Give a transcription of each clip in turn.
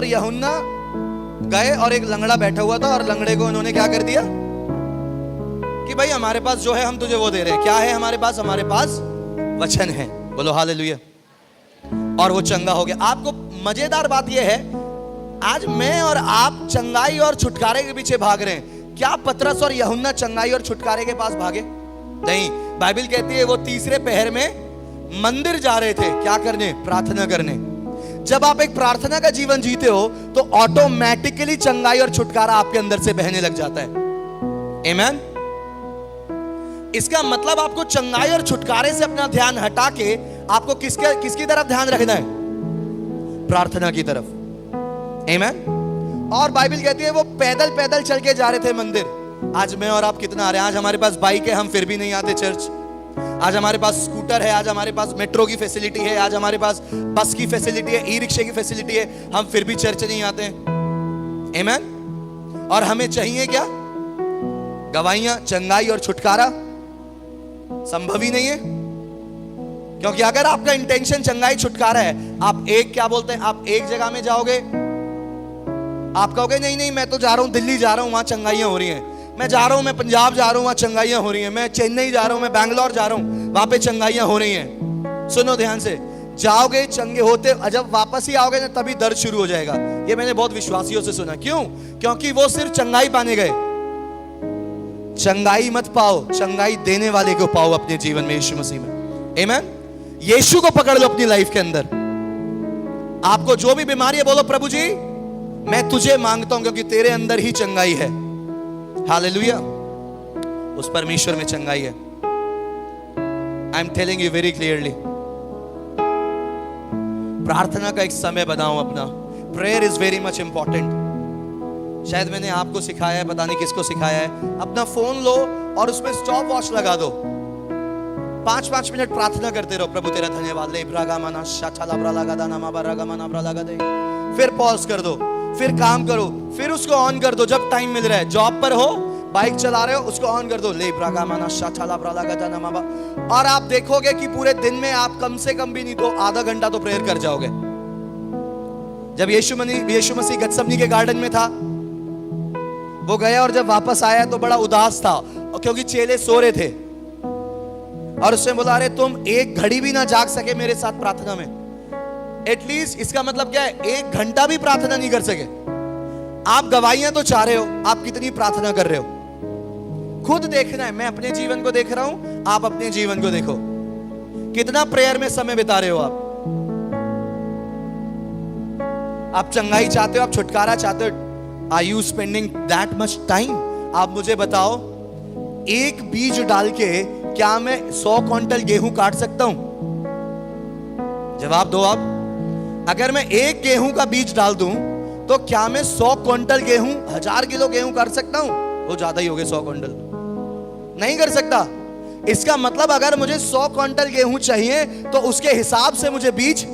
और यूहन्ना गए और एक लंगड़ा बैठा हुआ था और लंगड़े को उन्होंने क्या कर दिया कि भाई हमारे पास जो है हम तुझे वो दे रहे हैं। क्या है हमारे पास? हमारे पास वचन है। बोलो हालेलुया। और वो चंगा हो गया। आपको मजेदार बात यह है, आज मैं और आप चंगाई और छुटकारे के पीछे भाग रहे हैं। क्या पतरस और यूहन्ना चंगाई और छुटकारे के पास भागे? नहीं। बाइबल कहती है वो तीसरे पहर में मंदिर जा रहे थे। क्या करने? प्रार्थना करने। जब आप एक प्रार्थना का जीवन जीते हो तो ऑटोमेटिकली चंगाई और छुटकारा आपके अंदर से बहने लग जाता है। आमीन। इसका मतलब आपको चंगाई और छुटकारे से अपना ध्यान हटा के आपको किसकी तरफ ध्यान रखना है? प्रार्थना की तरफ। आमीन। और बाइबल कहती है वो पैदल पैदल चल के जा रहे थे मंदिर। आज मैं और आप कितना आ रहे हैं? आज हमारे पास बाइक है, हम फिर भी नहीं आते चर्च। आज हमारे पास स्कूटर है, आज हमारे पास मेट्रो की फैसिलिटी है, आज हमारे पास बस की फैसिलिटी है, ई रिक्शे की फैसिलिटी है, हम फिर भी चर्च नहीं आते हैं। आमीन। और हमें चाहिए क्या? गवाहियां, चंगाई और छुटकारा संभव ही नहीं है। क्योंकि अगर आपका इंटेंशन चंगाई छुटकारा है, आप एक क्या बोलते हैं, आप एक जगह में जाओगे, आप कहोगे नहीं नहीं मैं तो जा रहा हूं दिल्ली जा रहा हूं, वहां चंगाइयां हो रही हैं। मैं जा रहा हूं, मैं पंजाब जा रहा हूं, वहां चंगाइयां हो रही हैं। मैं चेन्नई जा रहा हूं, मैं बैंगलोर जा रहा हूं, वहां पे चंगाइयां हो रही हैं। सुनो ध्यान से, जाओगे चंगे होते, जब वापस ही आओगे ना तभी दर्द शुरू हो जाएगा। ये मैंने बहुत विश्वासियों से सुना। क्यों? क्योंकि वो सिर्फ चंगाई पाने गए। चंगाई मत पाओ, चंगाई देने वाले को पाओ अपने जीवन में, यीशु मसीह में। आमीन। यीशु को पकड़ लो अपनी लाइफ के अंदर। आपको जो भी बीमारी है बोलो प्रभु जी मैं तुझे मांगता हूं क्योंकि तेरे अंदर ही चंगाई है। हालेलुया। उस परमेश्वर में चंगाई है। I am telling you very clearly. प्रार्थना का एक समय बनाओ अपना। Prayer is very much important. शायद मैंने आपको सिखाया है, पता नहीं किसको सिखाया है। अपना फोन लो और उसमें स्टॉप वॉच लगा दो। 5-5 मिनट प्रार्थना करते रहो। प्रभु तेरा धन्यवाद ले ब्रागामाना शाचाला ब्रालागादाना माबारागामाना ब्रालागादे। फिर पॉज कर दो, फिर काम करो, फिर उसको ऑन कर दो जब टाइम मिल रहा है। जॉब पर हो, बाइक चला रहे हो, उसको ऑन कर दो। ले ब्रागामाना शाचाला ब्रालागादाना माबा। और आप देखोगे कि पूरे दिन में आप कम से कम भी नहीं तो आधा घंटा तो प्रेयर कर जाओगे। जब यीशु मसीह गत्समनी के गार्डन में था, वो गया और जब वापस आया तो बड़ा उदास था क्योंकि चेले सो रहे थे। और उसने बोला अरे तुम एक घड़ी भी ना जाग सके मेरे साथ प्रार्थना में। एटलीस्ट इसका मतलब क्या है? 1 घंटा भी प्रार्थना नहीं कर सके। आप गवाहियां तो चाह रहे हो, आप कितनी प्रार्थना कर रहे हो? खुद देखना है। मैं अपने जीवन को देख रहा हूं, आप अपने जीवन को देखो। कितना प्रेयर में समय बिता रहे हो आप चंगाई चाहते हो, आप छुटकारा चाहते हो। Are you spending that much time? आप मुझे बताओ, एक बीज डाल के क्या मैं 100 क्विंटल गेहूं काट सकता हूं? जवाब दो आप। अगर मैं एक गेहूं का बीज डाल दूं तो क्या मैं 100 क्विंटल गेहूं, 1000 किलो गेहूं कर सकता हूं? वो ज्यादा ही हो गए 100 क्विंटल। नहीं कर सकता। इसका मतलब अगर मुझे 100 क्विंटल गेहूं चाहिए तो उसके हिसाब से मुझे बीज,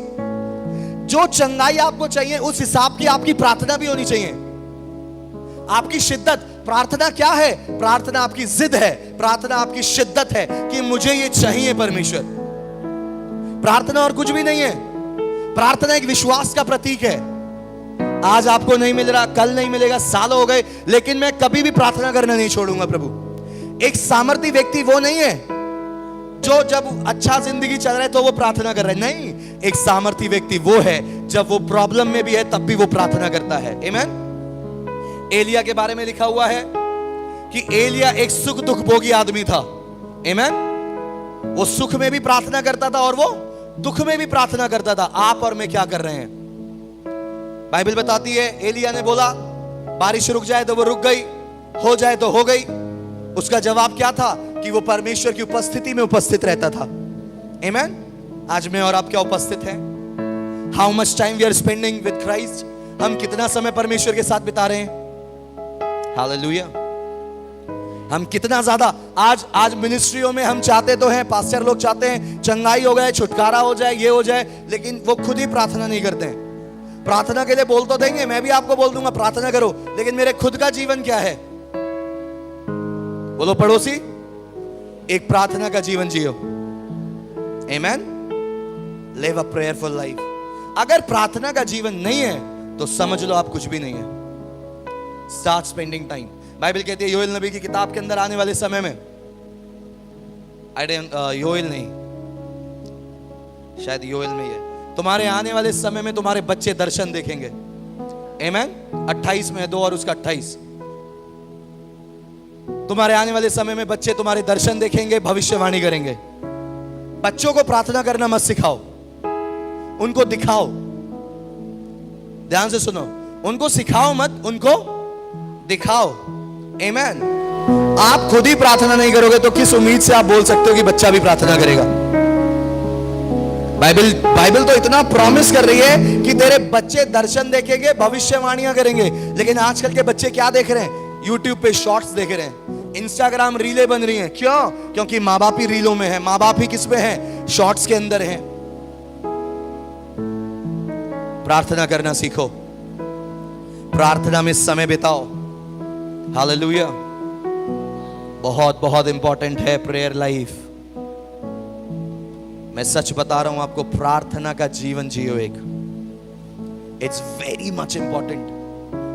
जो चंगाई आपको चाहिए उस हिसाब की आपकी प्रार्थना भी होनी चाहिए। आपकी शिद्दत। प्रार्थना क्या है? प्रार्थना आपकी जिद है, प्रार्थना आपकी शिद्दत है कि मुझे ये चाहिए परमेश्वर। प्रार्थना और कुछ भी नहीं है। प्रार्थना एक विश्वास का प्रतीक है। आज आपको नहीं मिल रहा, कल नहीं मिलेगा, साल हो गए, लेकिन मैं कभी भी प्रार्थना करना नहीं छोड़ूंगा प्रभु। एक सामर्थी व्यक्ति वो नहीं है जो जब अच्छा जिंदगी चल रहा है तो वो प्रार्थना कर रहा है। नहीं, एक सामर्थी व्यक्ति वो है जब वो प्रॉब्लम में भी है तब भी वो प्रार्थना करता है। आमीन। एलिया के बारे में लिखा हुआ है कि एलिया एक सुख दुख भोगी आदमी था। आमीन। वो सुख में भी प्रार्थना करता था और वो दुख में भी प्रार्थना करता था। आप और मैं क्या कर रहे हैं? बाइबल बताती है एलिया ने बोला बारिश रुक जाए तो वो रुक गई, हो जाए तो हो गई। उसका जवाब क्या था? कि वो परमेश्वर की उपस्थिति में उपस्थित रहता था। आमीन। आज मैं और आप क्या उपस्थित हैं? How much time we are spending with Christ. हम कितना समय परमेश्वर के साथ बिता रहे हैं? हालेलुया। हम कितना ज्यादा आज मिनिस्ट्रियों में हम चाहते तो हैं, पास्टर लोग चाहते हैं चंगाई हो जाए, छुटकारा हो जाए, ये हो जाए, लेकिन वो खुद ही प्रार्थना नहीं करते हैं। प्रार्थना के लिए बोल तो देंगे, मैं भी आपको बोल दूंगा प्रार्थना करो, लेकिन मेरे खुद का जीवन क्या है? बोलो पड़ोसी, एक प्रार्थना का जीवन जियो। Amen. Live a prayerful life. अगर प्रार्थना का जीवन नहीं है तो समझ लो आप कुछ भी नहीं है। Start spending time. बाइबल कहती है योएल नबी की किताब के अंदर आने वाले समय में, योएल नहीं, शायद योएल में ही है, तुम्हारे आने वाले समय में तुम्हारे बच्चे दर्शन देखेंगे। आमीन। 28 में है 2 और उसका 28। तुम्हारे आने वाले समय में बच्चे तुम्हारे दर्शन देखेंगे, भविष्यवाणी करेंगे। बच्चों को प्रार्थना करना मत सिखाओ, उनको दिखाओ। ध्यान से सुनो, उनको सिखाओ मत, उनको दिखाओ। आमीन। आप खुद ही प्रार्थना नहीं करोगे तो किस उम्मीद से आप बोल सकते हो कि बच्चा भी प्रार्थना करेगा? बाइबल तो इतना प्रॉमिस कर रही है कि तेरे बच्चे दर्शन देखेंगे, भविष्यवाणियां करेंगे। लेकिन आजकल के बच्चे क्या देख रहे हैं? यूट्यूब पे शॉर्ट्स देख रहे हैं, इंस्टाग्राम रीलें बन रही हैं। क्यों? क्योंकि माँ बाप ही रीलों में है, माँ बाप ही किस में है? शॉर्ट्स के अंदर है। प्रार्थना करना सीखो, प्रार्थना में समय बिताओ। हालेलुया। बहुत बहुत इंपॉर्टेंट है प्रेयर लाइफ। मैं सच बता रहा हूं आपको, प्रार्थना का जीवन जियो एक। It's very much important.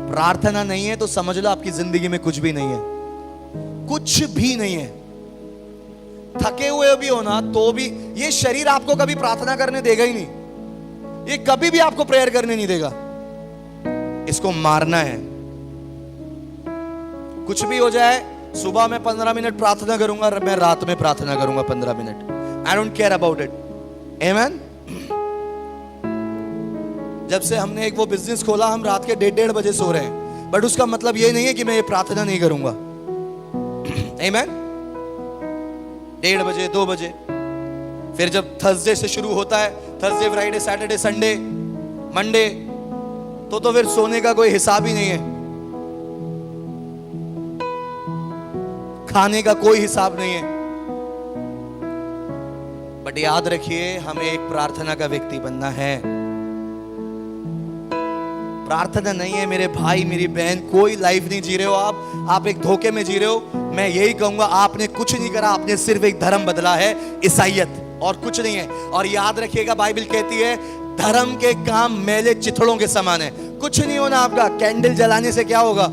प्रार्थना नहीं है तो समझ लो आपकी जिंदगी में कुछ भी नहीं है, कुछ भी नहीं है। थके हुए भी हो ना तो भी ये शरीर आपको कभी प्रार्थना करने देगा ही नहीं, ये कभी भी आपको प्रेयर करने नहीं देगा। इसको मारना है। कुछ भी हो जाए, सुबह में 15 मिनट प्रार्थना करूंगा, मैं रात में प्रार्थना करूंगा 15 minute. I don't care about it. Amen? जब से हमने एक वो बिजनेस खोला, हम रात के 1:30 बजे सो रहे हैं, बट उसका मतलब ये नहीं है कि मैं ये प्रार्थना नहीं करूंगा। Amen? 1:30 बजे 2 बजे, फिर जब थर्सडे से शुरू होता है, Thursday Friday Saturday Sunday Monday, तो फिर सोने का कोई हिसाब ही नहीं है, खाने का कोई हिसाब नहीं है। बट याद रखिए, हमें एक प्रार्थना का व्यक्ति बनना है। प्रार्थना नहीं है मेरे भाई मेरी बहन, कोई लाइफ नहीं जी रहे हो आप एक धोखे में जी रहे हो। मैं यही कहूंगा, आपने कुछ नहीं करा, आपने सिर्फ एक धर्म बदला है, ईसाईयत, और कुछ नहीं है। और याद रखिएगा, बाइबल कहती है धर्म के काम मैले चिथड़ों के समान है। कुछ नहीं होना आपका। कैंडल जलाने से क्या होगा?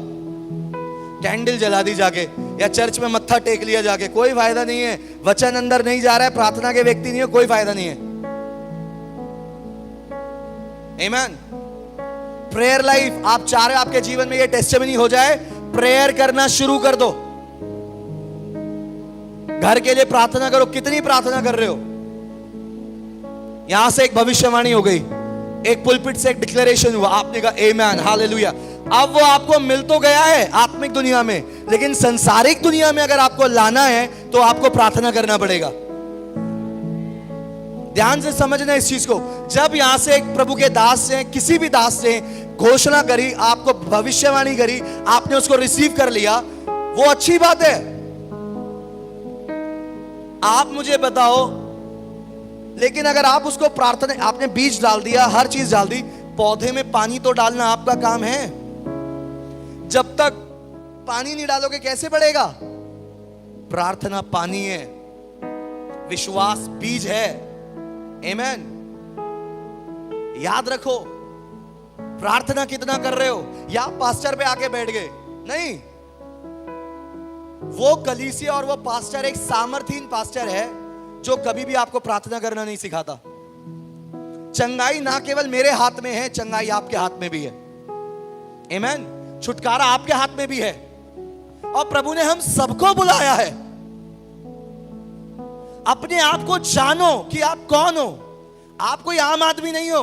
कैंडल जला दी जाके, या चर्च में मत्था टेक लिया जाके, कोई फायदा नहीं है। वचन अंदर नहीं जा रहा है, प्रार्थना के व्यक्ति नहीं है, कोई फायदा नहीं है। आमीन। प्रेयर लाइफ, आप चाह रहे हो आपके जीवन में ये टेस्टिमनी हो जाए, प्रेयर करना शुरू कर दो। घर के लिए प्रार्थना करो। कितनी प्रार्थना कर रहे हो? यहां से एक भविष्यवाणी हो गई, एक पुलपिट से एक डिक्लेरेशन हुआ, आपने कहा आमीन, हालेलुया। अब वो आपको मिल तो गया है आत्मिक दुनिया में, लेकिन संसारिक दुनिया में अगर आपको लाना है तो आपको प्रार्थना करना पड़ेगा। ध्यान से समझना इस चीज को। जब यहां से एक प्रभु के दास से, किसी भी दास से घोषणा करी, आपको भविष्यवाणी करी, आपने उसको रिसीव कर लिया, वो अच्छी बात है। आप मुझे बताओ, लेकिन अगर आप उसको प्रार्थना, आपने बीज डाल दिया, हर चीज डाल दी, पौधे में पानी तो डालना आपका काम है। जब तक पानी नहीं डालोगे कैसे बढ़ेगा? प्रार्थना पानी है, विश्वास बीज है। आमीन। याद रखो, प्रार्थना कितना कर रहे हो, या पास्टर पे आके बैठ गए, नहीं। वो कलीसिया और वो पास्टर एक सामर्थहीन पास्टर है जो कभी भी आपको प्रार्थना करना नहीं सिखाता। चंगाई ना केवल मेरे हाथ में है, चंगाई आपके हाथ में भी है। आमीन। छुटकारा आपके हाथ में भी है, और प्रभु ने हम सबको बुलाया है। अपने आप को जानो कि आप कौन हो। आप कोई आम आदमी नहीं हो।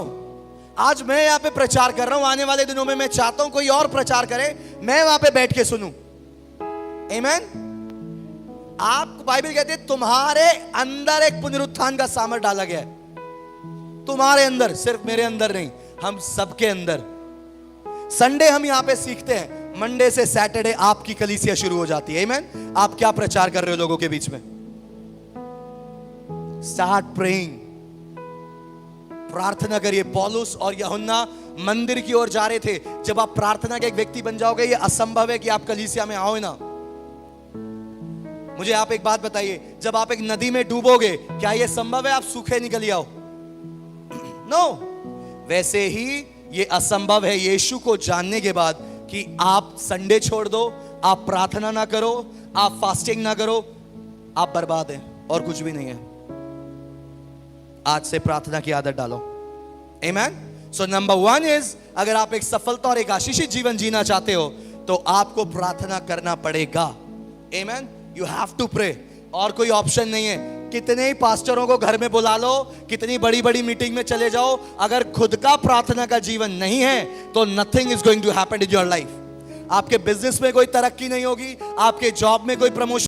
आज मैं यहां पे प्रचार कर रहा हूं, आने वाले दिनों में मैं चाहता हूं कोई और प्रचार करे, मैं वहां पे बैठ के सुनूं। आमीन। आप, बाइबल कहती है तुम्हारे अंदर एक पुनरुत्थान का सामर्थ डाला गया है। तुम्हारे अंदर, सिर्फ मेरे अंदर नहीं, हम सबके अंदर। संडे हम यहां पे सीखते हैं, मंडे से सैटरडे आपकी कलीसिया शुरू हो जाती है। आमीन। आप क्या प्रचार कर रहे हो लोगों के बीच में? Start praying. प्रार्थना करिए। पौलुस और यूहन्ना मंदिर की ओर जा रहे थे। जब आप प्रार्थना के एक व्यक्ति बन जाओगे, ये असंभव है कि आप कलीसिया में आओ ना। मुझे आप एक बात बताइए, जब आप एक नदी में डूबोगे, क्या यह संभव है आप सूखे निकल आओ? नो। वैसे ही ये असंभव है यीशु को जानने के बाद कि आप संडे छोड़ दो, आप प्रार्थना ना करो, आप फास्टिंग ना करो, आप बर्बाद हैं और कुछ भी नहीं है। आज से प्रार्थना की आदत डालो। आमीन। सो नंबर 1 इज, अगर आप एक सफलता और एक आशीषित जीवन जीना चाहते हो तो आपको प्रार्थना करना पड़ेगा। आमीन। यू हैव टू प्रे, और कोई ऑप्शन नहीं है। कितने ही पास्टरों को घर में बुला लो, कितनी बड़ी बड़ी मीटिंग में चले जाओ, अगर खुद का प्रार्थना का जीवन नहीं है तो nothing is going to happen in your life. आपके बिजनेस में कोई तरक्की नहीं होगी, आपके जॉब में कोई प्रमोशन